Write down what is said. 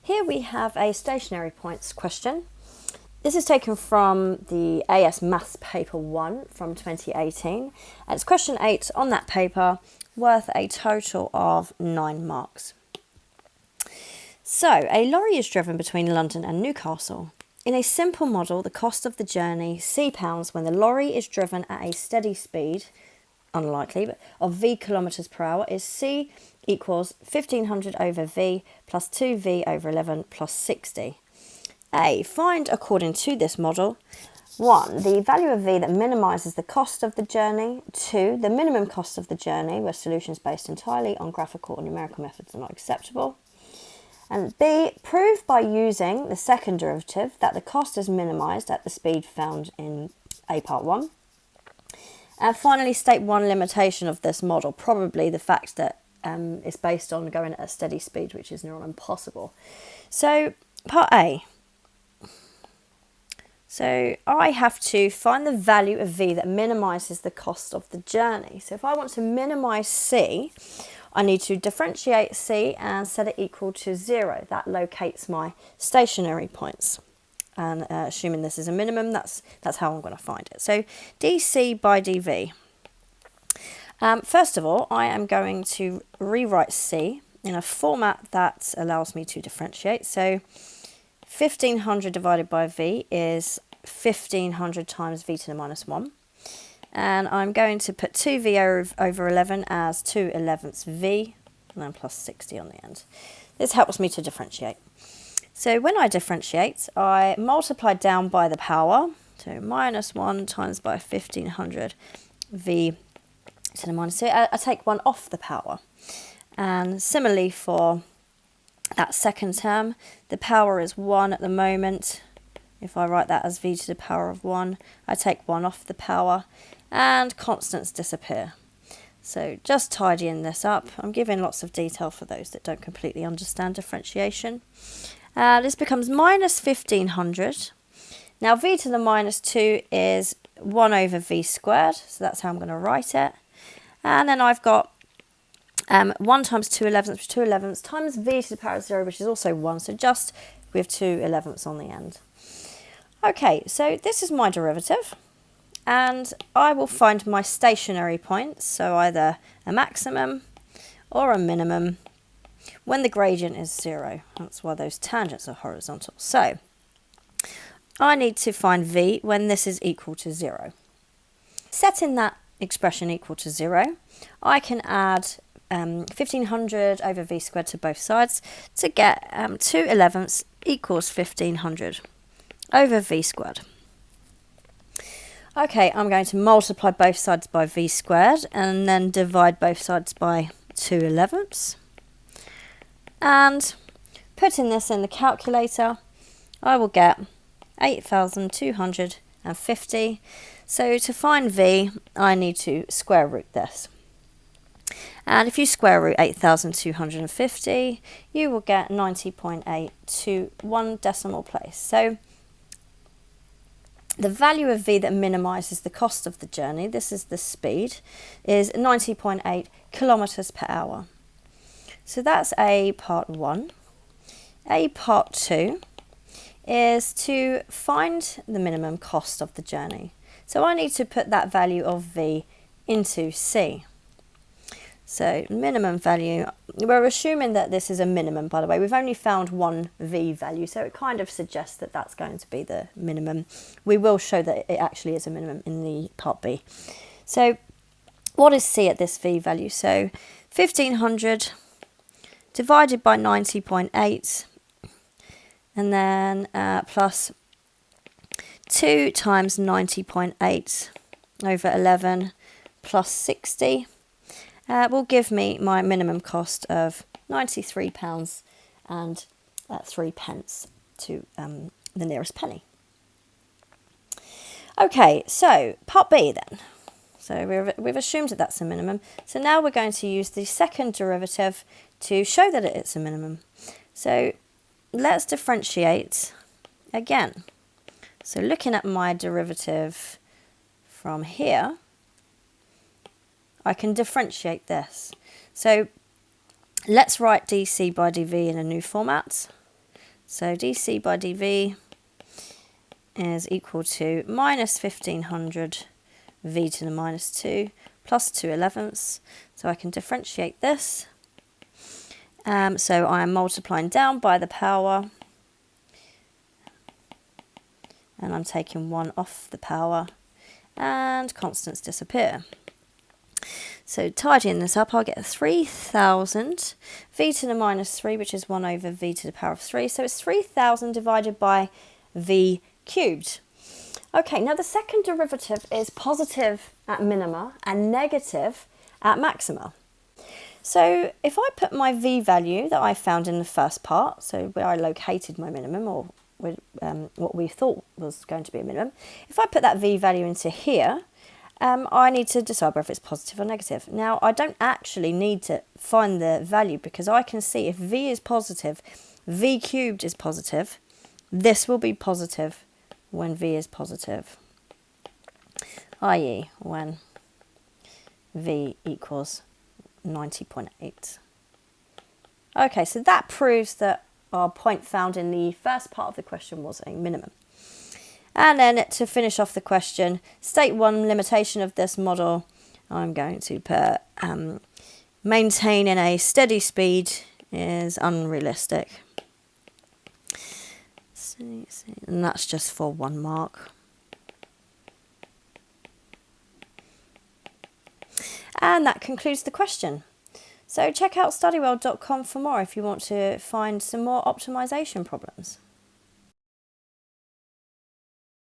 Here we have a stationary points question. This is taken from the AS Maths paper 1 from 2018, and it's question 8 on that paper, worth a total of 9 marks. So, a lorry is driven between London and Newcastle. In a simple model, the cost of the journey, £C, when the lorry is driven at a steady speed, unlikely, but of v kilometres per hour, is C equals 1500 over v plus 2v over 11 plus 60. A. Find, according to this model, 1. The value of v that minimises the cost of the journey. 2. The minimum cost of the journey, where solutions based entirely on graphical or numerical methods are not acceptable. And B. Prove by using the second derivative that the cost is minimised at the speed found in A part 1. And finally, state one limitation of this model, probably the fact that it's based on going at a steady speed, which is near on impossible. So, part A. So, I have to find the value of V that minimises the cost of the journey. So, if I want to minimise C, I need to differentiate C and set it equal to 0. That locates my stationary points. And assuming this is a minimum, that's how I'm going to find it. So dc by dv. First of all, I am going to rewrite C in a format that allows me to differentiate. So 1500 divided by v is 1500 times v to the minus 1. And I'm going to put 2v over 11 as 2/11ths v, and then plus 60 on the end. This helps me to differentiate. So when I differentiate, I multiply down by the power, so minus 1 times by 1500 v to the minus 2. I take 1 off the power. And similarly for that second term, the power is 1 at the moment. If I write that as v to the power of 1, I take 1 off the power, and constants disappear. So just tidying this up, I'm giving lots of detail for those that don't completely understand differentiation. This becomes minus 1500. Now v to the minus 2 is 1 over v squared, so that's how I'm going to write it. And then I've got 1 times 2/11ths, which is 2/11ths, times v to the power of 0, which is also 1, so just with 2/11ths on the end. Okay, so this is my derivative, and I will find my stationary points, so either a maximum or a minimum, when the gradient is 0. That's why those tangents are horizontal. So I need to find v when this is equal to 0. Setting that expression equal to 0, I can add 1500 over v squared to both sides to get 2/11ths equals 1500 over v squared. Okay, I'm going to multiply both sides by v squared and then divide both sides by 2/11ths. And putting this in the calculator, I will get 8,250. So to find v, I need to square root this. And if you square root 8,250, you will get 90.8 to 1 decimal place. So the value of v that minimises the cost of the journey, this is the speed, is 90.8 kilometres per hour. So that's A part 1. A part 2 is to find the minimum cost of the journey. So I need to put that value of v into C. So minimum value, we're assuming that this is a minimum, by the way. We've only found one v value, so it kind of suggests that that's going to be the minimum. We will show that it actually is a minimum in the part B. So what is C at this v value? So 1500 divided by 90.8, and then plus 2 times 90.8 over 11 plus 60 will give me my minimum cost of £93 and 3 pence to the nearest penny. Okay, so part B then. So we've assumed that that's a minimum. So now we're going to use the second derivative to show that it's a minimum. So let's differentiate again. So looking at my derivative from here, I can differentiate this. So let's write dc by dv in a new format. So dc by dv is equal to minus 1500 v to the minus 2 plus 2/11. So I can differentiate this. So I am multiplying down by the power, and I'm taking 1 off the power, and constants disappear. So tidying this up, I'll get 3000 v to the minus 3, which is 1 over v to the power of 3. So it's 3000 divided by v cubed. Okay, now the second derivative is positive at minima and negative at maxima. So if I put my v value that I found in the first part, so where I located my minimum, or what we thought was going to be a minimum, if I put that v value into here, I need to decide whether it's positive or negative. Now, I don't actually need to find the value because I can see if v is positive, v cubed is positive, this will be positive when v is positive, i.e. when v equals 90.8. Okay, so that proves that our point found in the first part of the question was a minimum. And then to finish off the question, state one limitation of this model, I'm going to put maintaining a steady speed is unrealistic. And that's just for 1 mark. And that concludes the question. So check out studyworld.com for more if you want to find some more optimization problems.